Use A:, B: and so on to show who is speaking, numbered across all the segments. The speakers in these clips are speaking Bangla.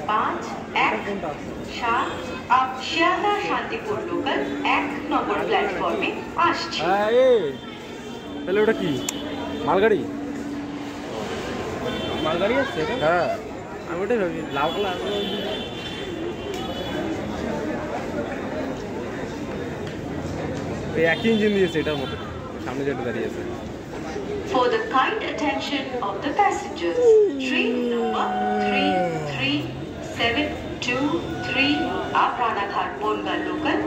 A: 517 आप শিয়ালদা শান্তিপুর লোকাল 1 নম্বর প্ল্যাটফর্মে আসছে।
B: তাহলে ওটা কি মালগাড়ি? মালগাড়ি আসছে? হ্যাঁ, আমি ওটাই ভাবি লাল কালার। এই একই ইঞ্জিন দিয়েছে এটার মতো, সামনে যেটা দাঁড়িয়ে আছে।
A: For the kind attention of the passengers, train number 33723 up Ranaghat Bongal local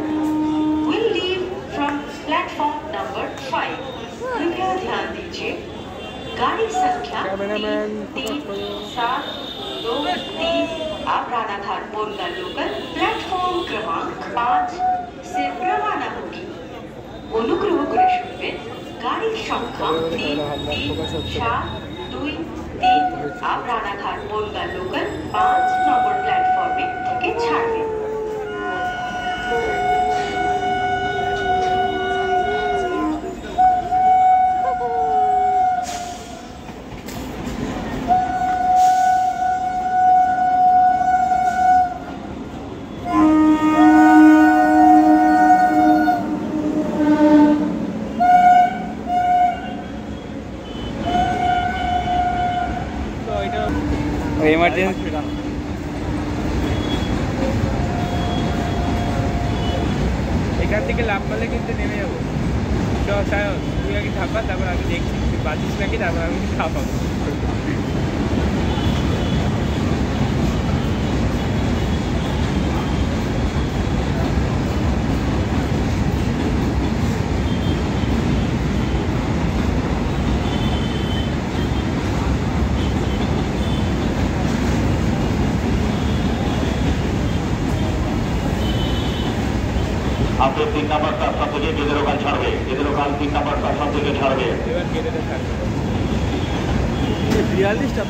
A: will leave from platform number 5. कृपया ध्यान दीजिए, गाड़ी संख्या 33723 up Ranaghat Bongal local platform क्रमांक 5 से रवाना होगी। অনুগ্রহ করে শুনবেন, গাড়ির সংখ্যা 33723 আপ রানাঘাট বনগাঁ লোকাল 5 নম্বর প্ল্যাটফর্মে থেকে ছাড়বে।
B: এমার্জেন্সি এখান থেকে লাভ মারলে কিন্তু নেমে যাবো। তুই আগে থাকবা, তারপর আমি দেখছি তুই বাঁচিস নাকি, তারপর আমি খাবো।
C: आपके 3 नंबर प्लेटफॉर्म থেকে গেদের ওখান ছাড়বে, গেদের ওখান 3 নম্বর প্লেটফর্ম থেকে ছাড়বে।
B: এবার গেদেটা ছাড়বে 42টা।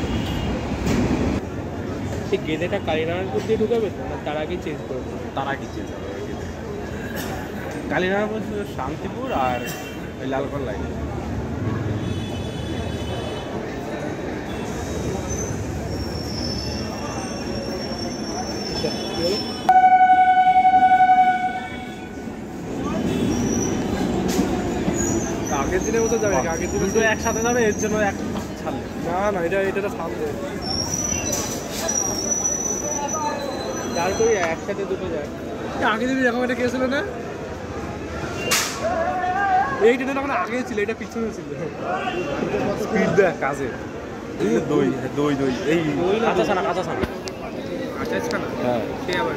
B: এই গেদেটা কালীনারায়ণপুর দিয়ে ঢুকাবে তো, না তার আগে চেঞ্জ করবে? তার আগে চেঞ্জ হবে। কালীনারায়ণপুর শান্তিপুর আর ওই লালগড় লাইন। আগের দিনের মতো যাবে, আগের দিনে তো একসাথে যাবে, এর জন্য এক ছাড়লে না এটা ছাড়বে। তারপরে একসাথে দুটো যায়। আগের দিনে এরকম একটা কেস ছিল না? এই ট্রেনটা তখন আগে ছিল, এটা পিছনে ছিল। স্পিড দেখ কাজে। দই এই কাঁচা ছানা হ্যাঁ, সে আবার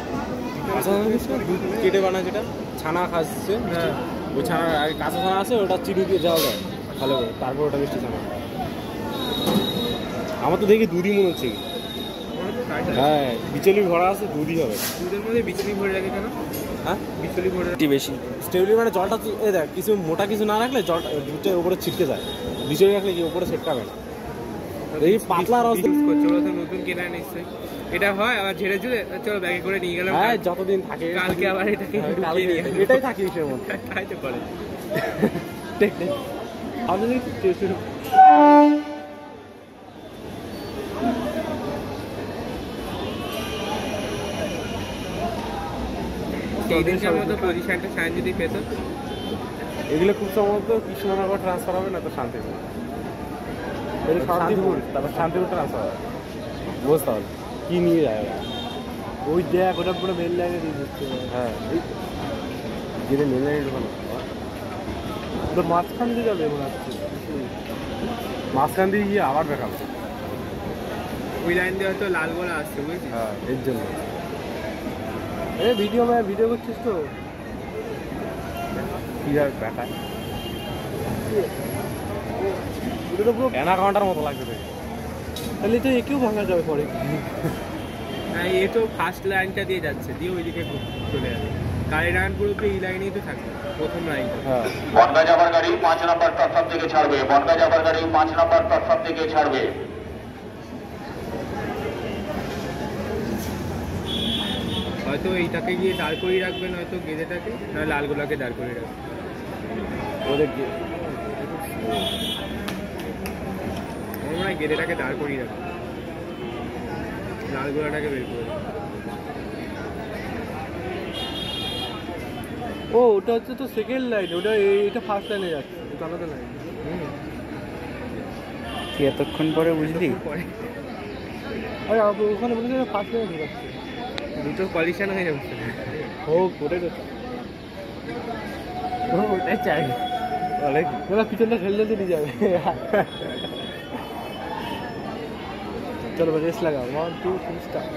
B: কাঁচা ছানা দুধ কেটে বানায়, যেটা ছানা খাচ্ছে। হ্যাঁ, ওই ছানা আগে কাঁচা ছানা আছে, ওটা চিনি দিয়ে যাওয়া যায় ভালো করে, তারপর ওটা মিষ্টি ছানা। আমার তো দেখি দুধই মনে হচ্ছে। হ্যাঁ, বিচলি ভরা আছে, দুধই হবে। দুধের মধ্যে বিচলি ভরে রাখে কেন? হ্যাঁ, বিচলি ভরে বেশি স্টেবলি, মানে জলটা এই দেখ কিছু মোটা কিছু না রাখলে জলটা দুধের উপরে ছিটকে যায়। বিচলি রাখলে কি উপরে ছিটকাবে না। এই পাতলা রস ইউজ করছে, ওরা তো নতুন কেনা নিশ্চয়ই। এটা হয় আবার ঝেড়ে ঝুড়ে চলো ব্যাগে করে নিয়ে গেলাম। হ্যাঁ, যতদিন থাকে, কালকে আবার এটাকে এটাই থাকে ইসের মধ্যে খাইতে পারে। টেকনিক আমি এইদিনকার মতো পজিশনটা সাইন যদি পেত, এগুলো খুব সম্ভবত কৃষ্ণনগর ট্রান্সফার হবে, না তো শান্তিপুর। শান্তিপুর তারপর শান্তিপুর ট্রান্সফার হবে। বুঝতে হবে কি নিয়ে যায় ওই দেখ, ওটা পুরো মেন লাইনে দিয়ে দিচ্ছে। হ্যাঁ, যেটা মেন লাইনে ঢোকানো, ওটা মাঝখান দিয়ে যাবে মনে হচ্ছে। মাঝখান দিয়ে গিয়ে আবার দেখাবে, ওই লাইন দিয়ে হয়তো লালগোলা আসছে, বুঝেছিস? হ্যাঁ, এর জন্য। ভিডিও করছিস তো কি আর দেখায়, ওটা তো পুরো অ্যানাকন্ডার মতো লাগবে। তাহলে তো একেও ভাঙা যাবে পরে। হ্যাঁ, এ তো ফার্স্ট লাইনটা দিয়ে যাচ্ছে, দিয়ে ওইদিকে চলে যাবে। কালীনারায়ণপুর অব্দি এই লাইনেই তো থাকবে প্রথম লাইনটা। হ্যাঁ,
C: বনগাঁ যাবার গাড়ি 5 নম্বর প্ল্যাটফর্ম থেকে ছাড়বে, বনগাঁ যাবার গাড়ি 5 নম্বর প্ল্যাটফর্ম থেকে ছাড়বে।
B: হয়তো এইটাকে গিয়ে দাঁড় করিয়ে রাখবেন, হয়তো গেদেটাকে, না লালগোলাকে দাঁড় করিয়ে রাখবেন। ওদের আমরা গেদেটাকে দাঁড় করিয়ে রাখবেন। লালগোলাটাকে বের করে দিই।
D: ও ওটা হচ্ছে তো সেকেন্ড লাইন, ওটা এইটা ফার্স্ট লাইনে যাচ্ছে, ওটা আলাদা লাইন।
E: তুই এতক্ষণ পরে বুঝলি?
D: পরে আরে ওখানে বলেছে ফার্স্ট লাইনে ঢুকাচ্ছে,
B: দুটো কলিশন হয়ে যাচ্ছে।
D: হোক ওটাই তো ওটাই চাই।
B: অনেক
D: ওরা পিছনটা ঠেলতে দিয়ে যাবে। চলো রেস লাগাও, 1 2 3 start.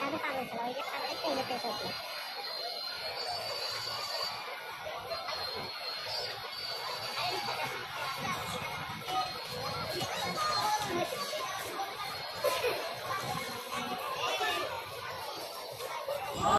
F: Ada panas, kalau ini panas itu udah